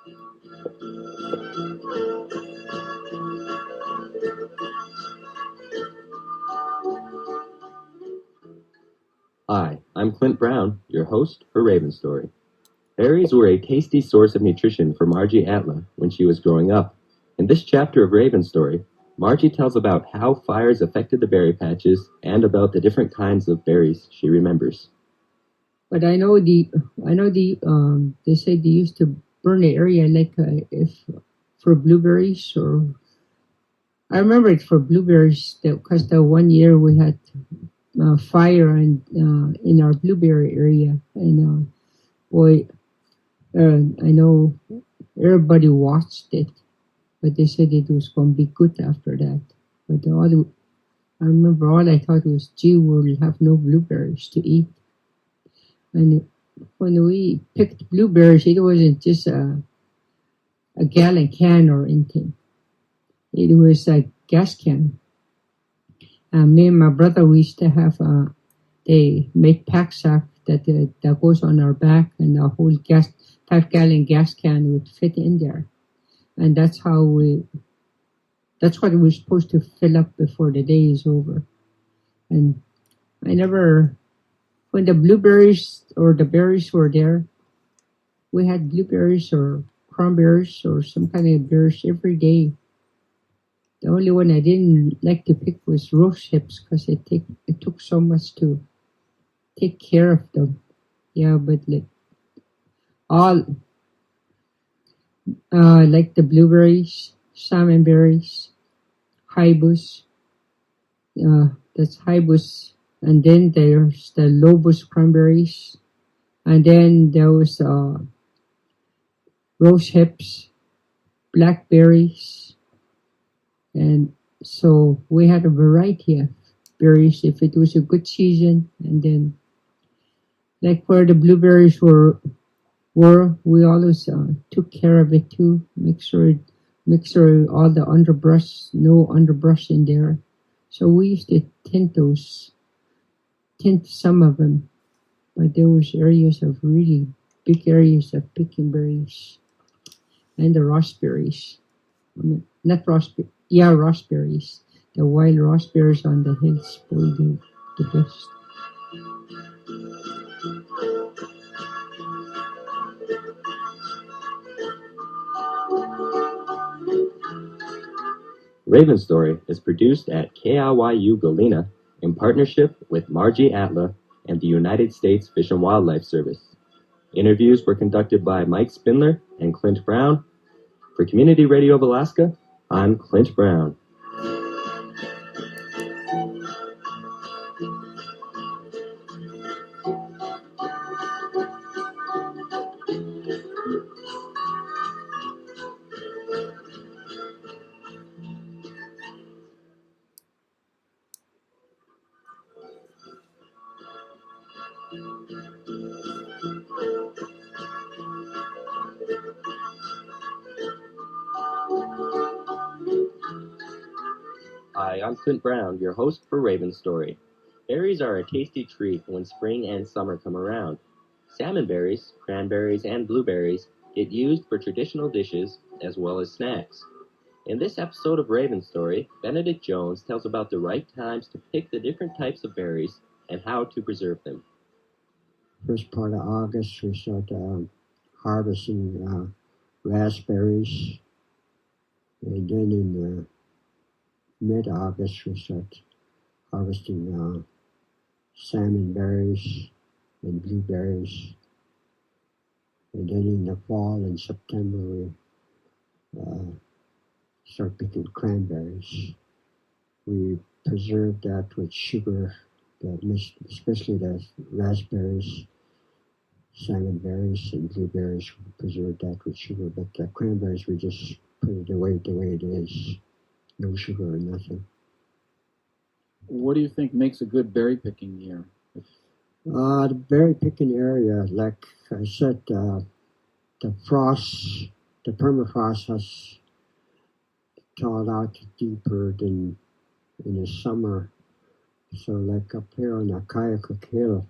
Hi, I'm Clint Brown, your host for Raven Story. Berries were a tasty source of nutrition for Margie Atla when she was growing up. In this chapter of Raven Story, Margie tells about how fires affected the berry patches and about the different kinds of berries she remembers. But they say they used to burn the area like if for blueberries or I remember it for blueberries because the one year we had fire and in our blueberry area and boy I know everybody watched it, but they said it was going to be good after that. But I remember all I thought was, gee, we'll have no blueberries to eat. And when we picked blueberries, it wasn't just a gallon can or anything. It was a gas can. Me and my brother, we used to have, they made pack sack that goes on our back, and a whole 5 gallon gas can would fit in there. And that's what we're supposed to fill up before the day is over. And when the blueberries or the berries were there, we had blueberries or cranberries or some kind of berries every day. The only one I didn't like to pick was rose hips because it took so much to take care of them. Yeah, but all like the blueberries, salmon berries, hibus. That's hibus, and then there's the lobus cranberries, and then there was rose hips, blackberries, and so we had a variety of berries if it was a good season. And then, like where the blueberries were we always took care of it too. Make sure all the underbrush, no underbrush in there. So we used to tint some of them, but there was areas of really big areas of picking berries and the raspberries. I mean, not raspberry, yeah, raspberries. The wild raspberries on the hills, boy, the best. Raven Story is produced at KIYU Galena in partnership with Margie Atla and the United States Fish and Wildlife Service. Interviews were conducted by Mike Spindler and Clint Brown. For Community Radio of Alaska, I'm Clint Brown. Hi, I'm Clint Brown, your host for Raven Story. Berries are a tasty treat when spring and summer come around. Salmon berries, cranberries, and blueberries get used for traditional dishes as well as snacks. In this episode of Raven Story, Benedict Jones tells about the right times to pick the different types of berries and how to preserve them. First part of August, we start harvesting raspberries, and then in mid-August, we start harvesting salmon berries and blueberries, and then in the fall in September, we start picking cranberries. We preserve that with sugar, especially the raspberries, salmon berries, and blueberries. We preserve that with sugar, but the cranberries we just put it away the way it is, no sugar or nothing. What do you think makes a good berry picking year? The berry picking area, like I said, the permafrost has thawed out deeper than in the summer. So like up here on the Kayakuk Hill,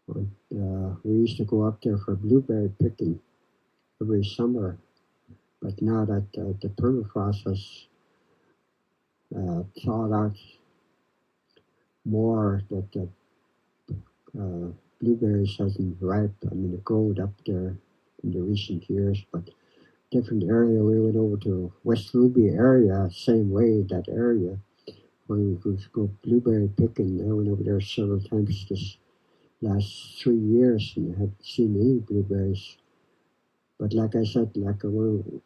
we used to go up there for blueberry picking. every summer. But now that the permafrost has thawed out more, that the blueberries hasn't ripe. I mean, it growed up there in the recent years, but different area. We went over to West Ruby area, same way, that area, where we could go blueberry picking. I went over there several times this last 3 years and haven't seen any blueberries. But like I said,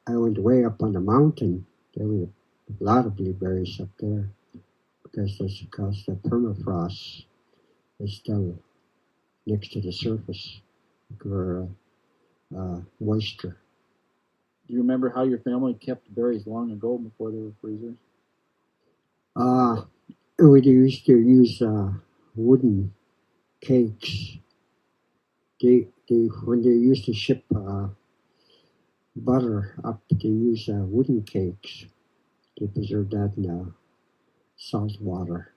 I went way up on the mountain. There were a lot of blueberries up there because that's because the permafrost is still next to the surface for moisture. Do you remember how your family kept berries long ago before they were freezers? We used to use wooden cakes. When they used to ship butter up, they use wooden cakes. They preserve that in salt water.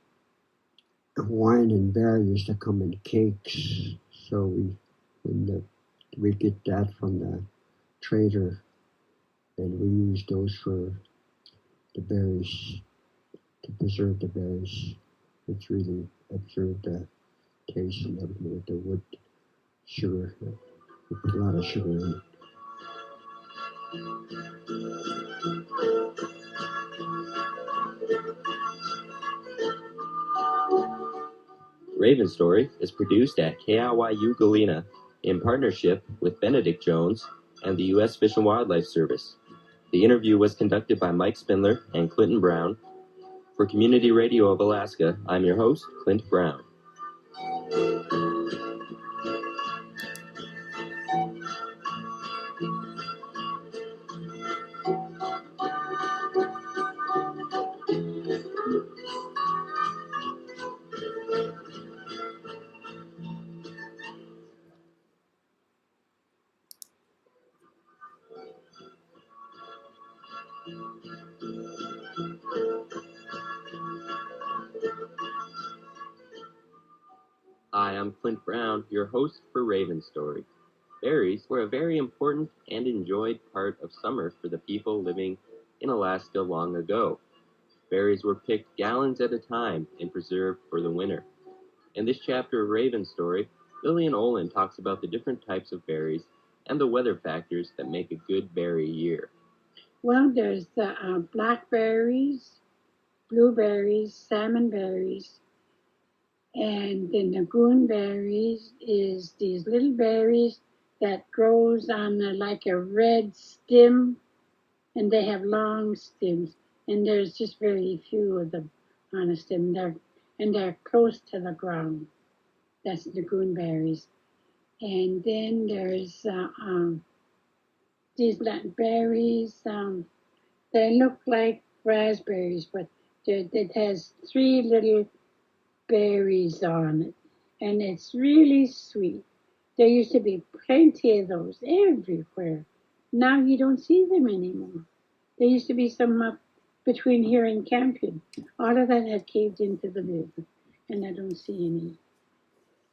Wine and beer used to come in cakes, so we get that from the trader, and we use those for the berries, to preserve the berries. It's really observed the taste and everything with the wood sugar. We put a lot of sugar in it. Raven Story is produced at KIYU Galena in partnership with Benedict Jones and the U.S. Fish and Wildlife Service. The interview was conducted by Mike Spindler and Clinton Brown. For Community Radio of Alaska, I'm your host, Clint Brown. Hi, I'm Clint Brown, your host for Raven Story. Berries were a very important and enjoyed part of summer for the people living in Alaska long ago. Berries were picked gallons at a time and preserved for the winter. In this chapter of Raven Story, Lillian Olin talks about the different types of berries and the weather factors that make a good berry year. Well, there's the blackberries, blueberries, salmon berries, and the Nagoon berries is these little berries that grows on like a red stem, and they have long stems, and there's just very few of them on a stem. They're close to the ground. That's Nagoon berries. And then there's these blackberries. They look like raspberries, but it has 3 little berries on it, and it's really sweet. There used to be plenty of those everywhere. Now you don't see them anymore. There used to be some up between here and Campion. All of that had caved into the river, and I don't see any.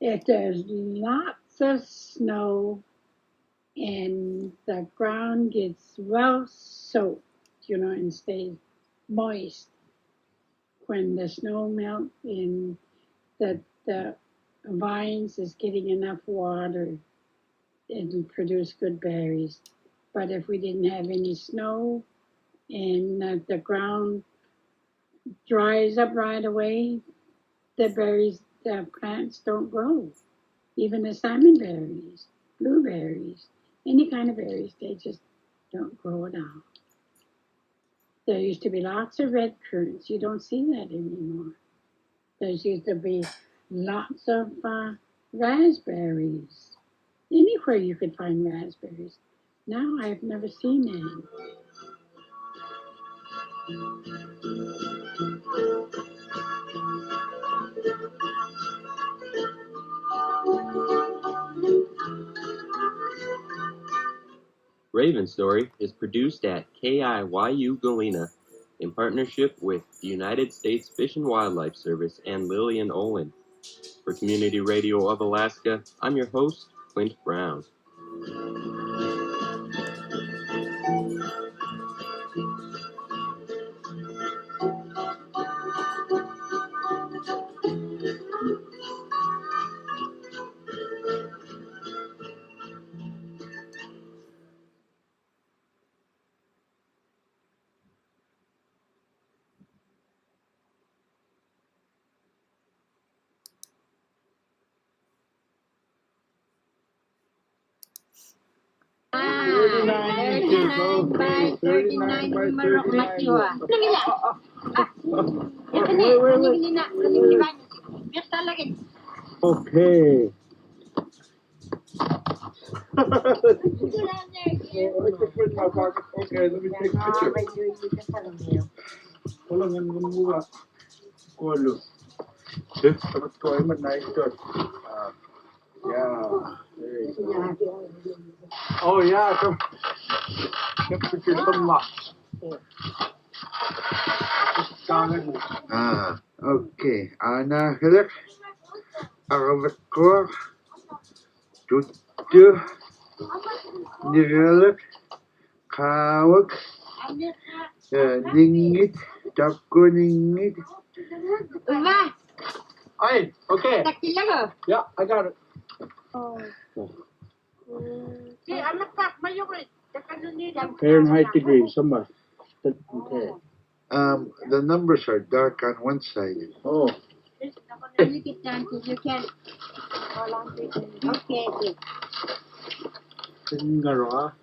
If there's lots of snow and the ground gets well soaked, and stays moist, when the snow melts and the vines is getting enough water, it'll produce good berries. But if we didn't have any snow and the ground dries up right away, the plants don't grow. Even the salmon berries, blueberries, any kind of berries, they just don't grow at all. There used to be lots of red currants. You don't see that anymore. There used to be lots of raspberries. Anywhere you could find raspberries. Now I've never seen any. Raven Story is produced at KIYU Galena in partnership with the United States Fish and Wildlife Service and Lillian Olin. For Community Radio of Alaska, I'm your host, Clint Brown. 39 by 39 numero Matthew. Okay. Okay, let me take a picture. Walang ganun mura. Kolo. Dapat ko ay nice shot. Yeah. There you go. Oh yeah, some picture sama. Okay. Ana hilak. Arabat ko. Tutu. Niralak. Kawak. Ningit. Tako ningit. Hey, okay. Yeah, I got it. Fahrenheit degrees, somewhere. Okay. The numbers are dark on one side. Oh. You get down because you can. Okay. Singara.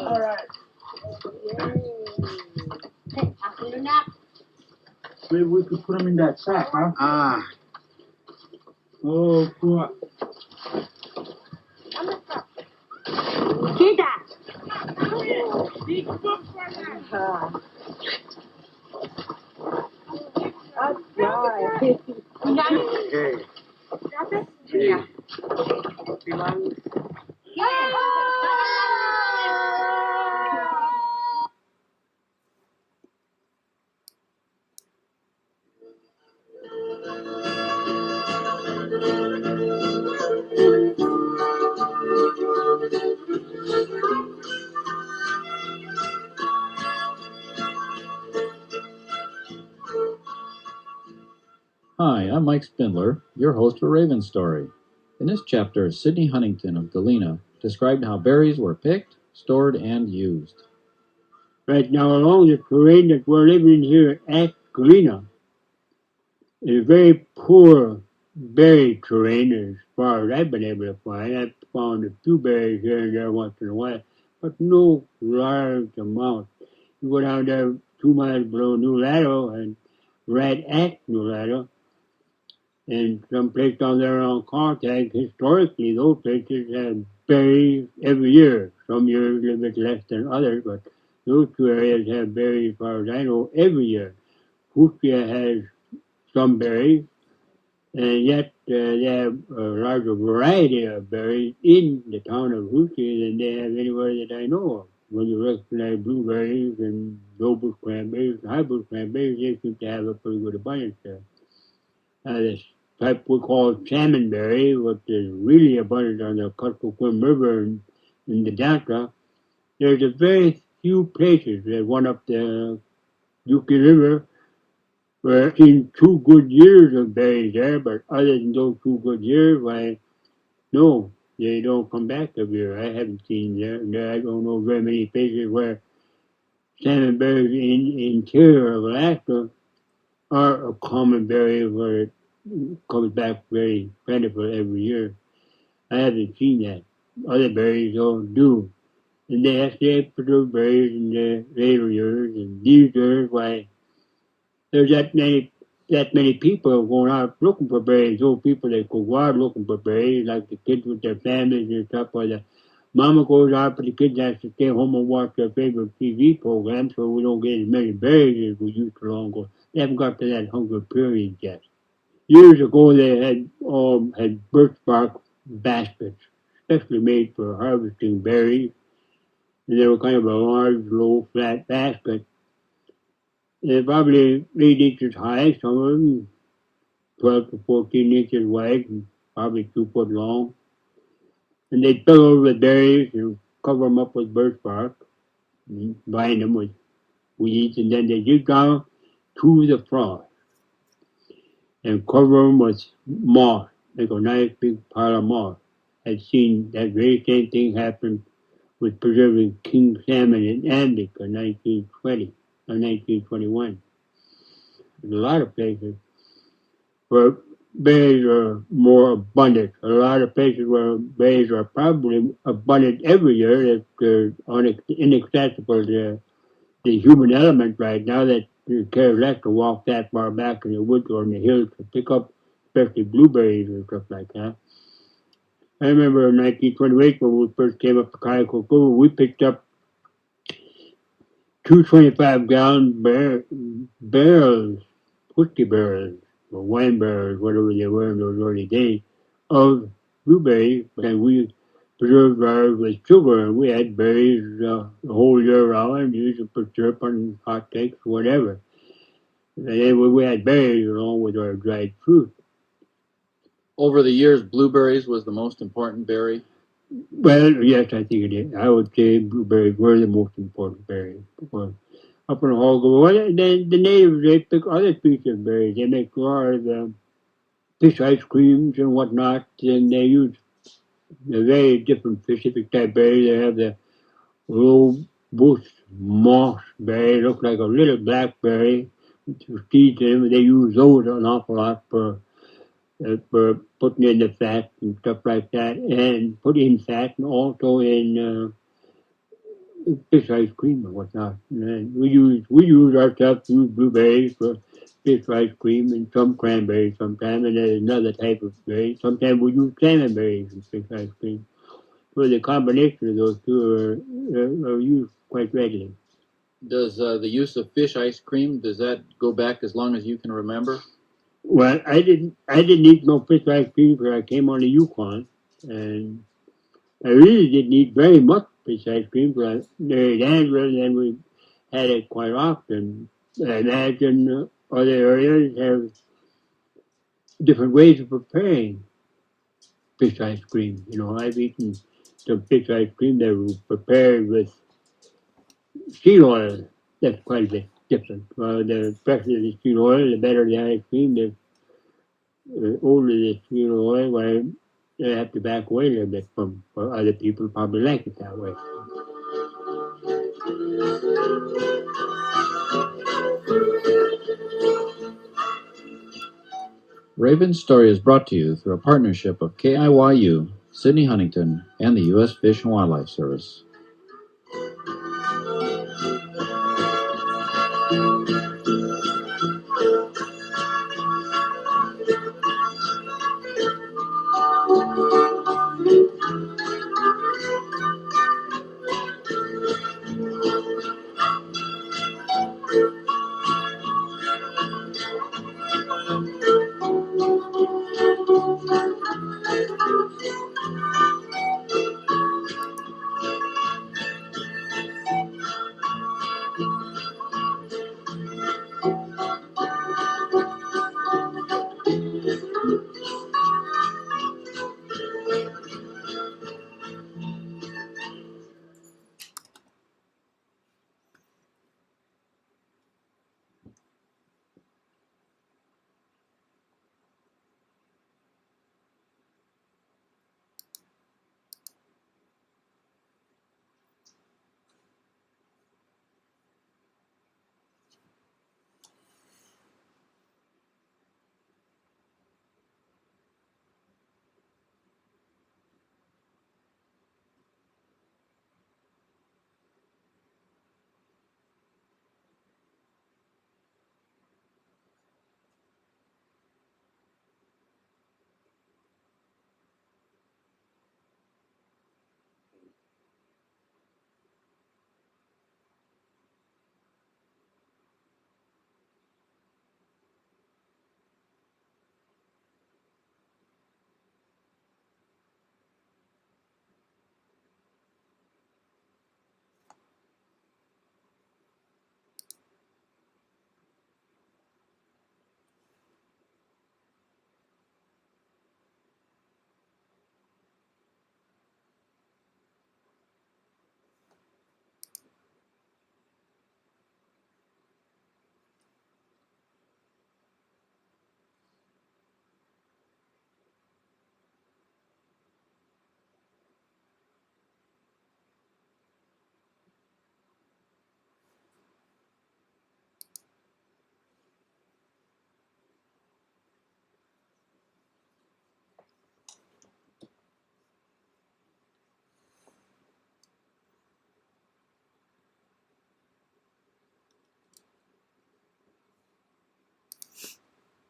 All right. Maybe we could put them in that sack, huh? Oh, cool. Okay. Yeah. Hi, I'm Mike Spindler, your host for Raven Story. In this chapter, Sidney Huntington of Galena described how berries were picked, stored, and used. Right now, along the terrain that we're living here at Galena is a very poor berry terrain as far as I've been able to find. I've found a few berries here and there once in a while, but no large amount. You go down there 2 miles below New Laredo and right at New Laredo, and some place down there on Contact, historically those places have berries every year. Some years a little bit less than others, but those two areas have berries, as far as I know, every year. Hooskia has some berries, and yet they have a larger variety of berries in the town of Hooskia than they have anywhere that I know of. When you recognize blueberries and noble cranberries, hybrid cranberries, they seem to have a pretty good abundance there. This type we call salmonberry, which is really abundant on the Kuskokwim River in the Delta. There's a very few places that one up the Yuki River where I've seen 2 good years of berries there, but other than those 2 good years, why, no, they don't come back every year. I haven't seen there. I don't know very many places where salmonberries in the interior of Alaska are a common berry where it comes back very plentiful every year. I haven't seen that. Other berries don't do. And they actually preserve berries in the later years, and these years, why, there's that many people going out looking for berries. Those people that go out looking for berries, like the kids with their families and stuff, or the mama goes out, but the kids have to stay home and watch their favorite TV program, so we don't get as many berries as we used to long ago. They haven't got to that hunger period yet. Years ago, they had birch bark baskets, especially made for harvesting berries, and they were kind of a large, low, flat basket. They're probably 8 inches high, some of them 12 to 14 inches wide, and probably 2 foot long. And they'd fill over the berries and cover them up with birch bark, and bind them with weeds, and then they dig down to the frost and cover them with moss, like a nice big pile of moss. I've seen that very same thing happen with preserving king salmon in Ambic in 1920 or 1921. in a lot of places where berries are more abundant. A lot of places where berries are probably abundant every year if they're inaccessible to the human element right now that you care less to walk that far back in the woods or in the hills to pick up especially blueberries and stuff like that. I remember in 1928 when we first came up to Kayakoku, we picked up 225-gallon barrels, whiskey barrels, or wine barrels, whatever they were in those early days, of blueberries, and we preserved ours with sugar, and we had berries the whole year round, used them for syrup and hot cakes, whatever. And then we had berries along with our dried fruit. Over the years, blueberries was the most important berry. Well, yes, I think it is. I would say blueberries were the most important berry. Well, up in the Holgo, well, the natives, they pick other species of berries. They make a lot of fish ice creams and whatnot, and they use a very different specific type berries. They have the robust moss berry, look like a little blackberry with seeds in them. They use those an awful lot for putting in the fat and stuff like that, and put in fat and also in fish ice cream and whatnot. And we use ourselves use blueberries for fish ice cream and some cranberries sometimes, and then another type of berry. Sometimes we use salmon berries in fish ice cream. So the combination of those two are used quite readily. Does the use of fish ice cream, does that go back as long as you can remember? Well, I didn't eat no fish ice cream before I came on the Yukon, and I really didn't eat very much fish ice cream because I married Angela, and we had it quite often. I imagine other areas have different ways of preparing fish ice cream. You know, I've eaten some fish ice cream that was prepared with seed oil. That's quite a bit different. The fresher the seed oil, the better the ice cream. The older the seed oil, well, they have to back away a little bit from other people probably like it that way. Raven's Story is brought to you through a partnership of KIYU, Sidney Huntington, and the U.S. Fish and Wildlife Service.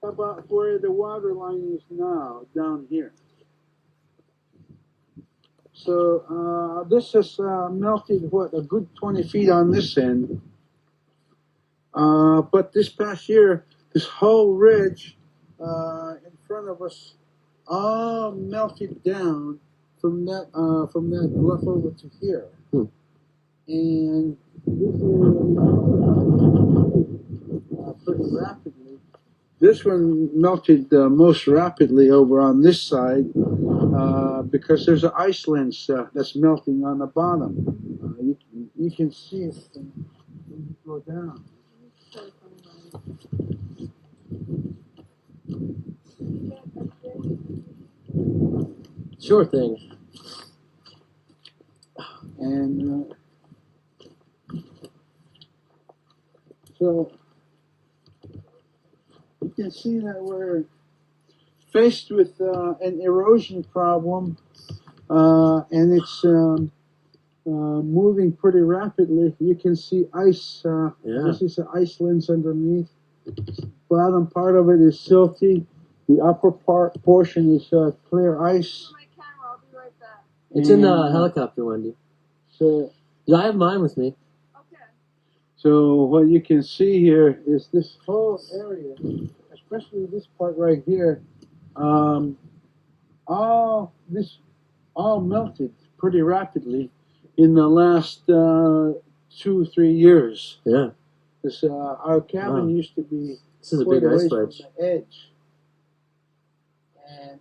about where the water line is now, down here. So this has melted, what, a good 20 feet on this end. But this past year, this whole ridge in front of us all melted down from that bluff over to here. And this pretty rapidly. This one melted most rapidly over on this side because there's an ice lens that's melting on the bottom. You can see it when you go down. Sure thing. And so you can see that we're faced with an erosion problem, and it's moving pretty rapidly. You can see ice. This is an ice lens underneath. Bottom part of it is silty. The upper portion is clear ice. My camera, I'll be right back. It's in the helicopter, Wendy. So Yeah, I have mine with me. Okay. So what you can see here is this whole area, especially this part right here, all melted pretty rapidly in the last 2-3 years. Yeah. This our cabin used to be This is a quite big ice away from wedge. the edge, and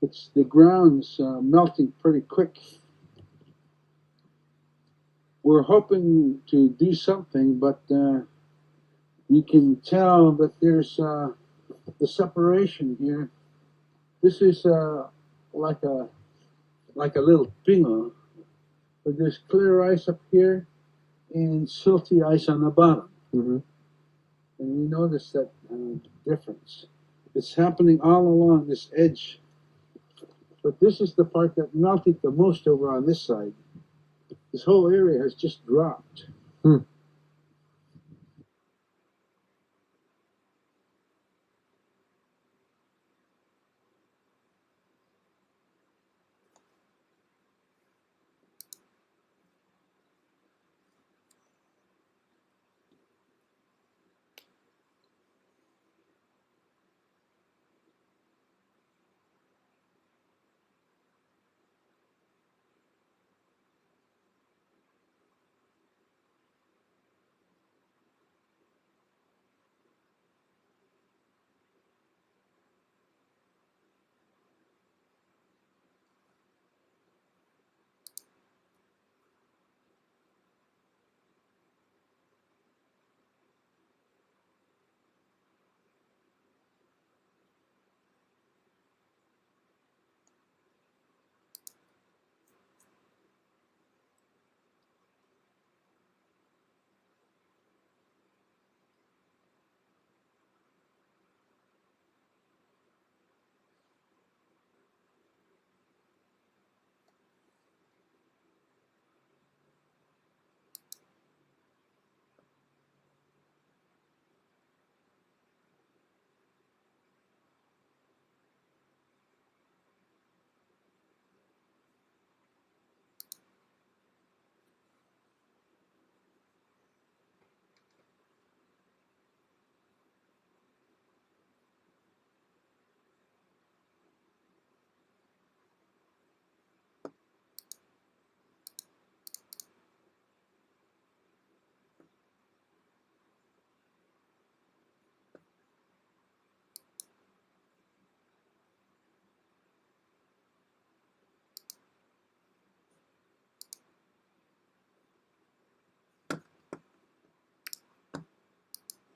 it's the ground's melting pretty quick. We're hoping to do something, but you can tell that there's the separation here. This is like a little pingo, but there's clear ice up here and silty ice on the bottom. Mm-hmm. And you notice that difference. It's happening all along this edge. But this is the part that melted the most over on this side. This whole area has just dropped.